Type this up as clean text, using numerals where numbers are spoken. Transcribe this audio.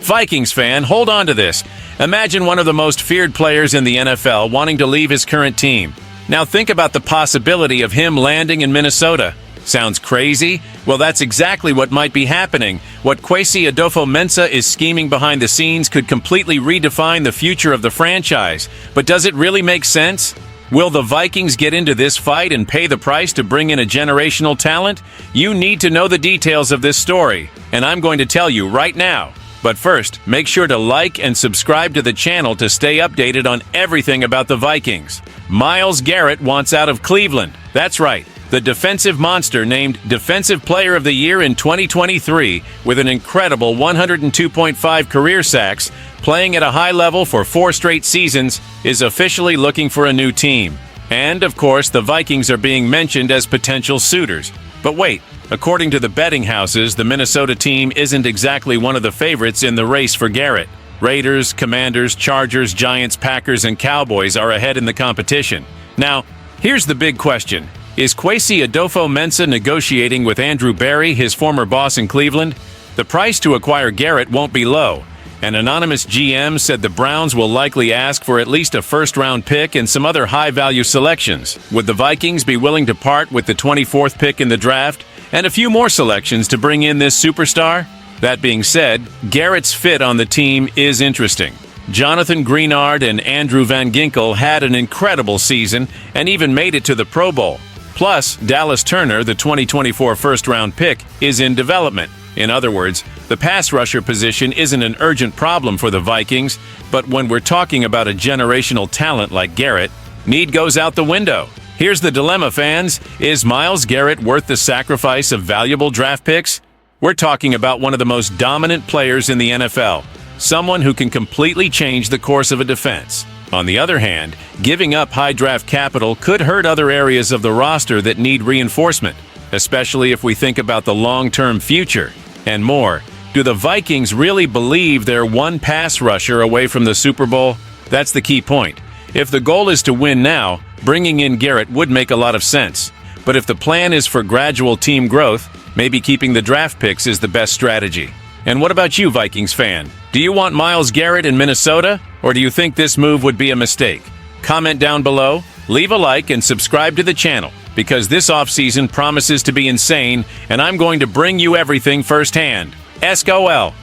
Vikings fan, hold on to this. Imagine one of the most feared players in the NFL wanting to leave his current team. Now think about the possibility of him landing in Minnesota. Sounds crazy? Well, that's exactly what might be happening. What Kwesi Adofo-Mensah is scheming behind the scenes could completely redefine the future of the franchise. But does it really make sense? Will the Vikings get into this fight and pay the price to bring in a generational talent? You need to know the details of this story, and I'm going to tell you right now. But first, make sure to like and subscribe to the channel to stay updated on everything about the Vikings. Myles Garrett wants out of Cleveland. That's right. The defensive monster, named Defensive Player of the Year in 2023 with an incredible 102.5 career sacks, playing at a high level for 4 straight seasons, is officially looking for a new team. And, of course, the Vikings are being mentioned as potential suitors. But wait, according to the betting houses, the Minnesota team isn't exactly one of the favorites in the race for Garrett. Raiders, Commanders, Chargers, Giants, Packers, and Cowboys are ahead in the competition. Now, here's the big question. Is Kwesi Adofo-Mensah negotiating with Andrew Berry, his former boss in Cleveland? The price to acquire Garrett won't be low. An anonymous GM said the Browns will likely ask for at least a first-round pick and some other high-value selections. Would the Vikings be willing to part with the 24th pick in the draft and a few more selections to bring in this superstar? That being said, Garrett's fit on the team is interesting. Jonathan Greenard and Andrew Van Ginkel had an incredible season and even made it to the Pro Bowl. Plus, Dallas Turner, the 2024 first-round pick, is in development. In other words, the pass rusher position isn't an urgent problem for the Vikings, but when we're talking about a generational talent like Garrett, need goes out the window. Here's the dilemma, fans. Is Myles Garrett worth the sacrifice of valuable draft picks? We're talking about one of the most dominant players in the NFL, someone who can completely change the course of a defense. On the other hand, giving up high draft capital could hurt other areas of the roster that need reinforcement, especially if we think about the long-term future. And more, do the Vikings really believe they're one pass rusher away from the Super Bowl? That's the key point. If the goal is to win now, bringing in Garrett would make a lot of sense. But if the plan is for gradual team growth, maybe keeping the draft picks is the best strategy. And what about you, Vikings fan? Do you want Myles Garrett in Minnesota, or do you think this move would be a mistake? Comment down below, leave a like, and subscribe to the channel, because this offseason promises to be insane, and I'm going to bring you everything firsthand. Skol.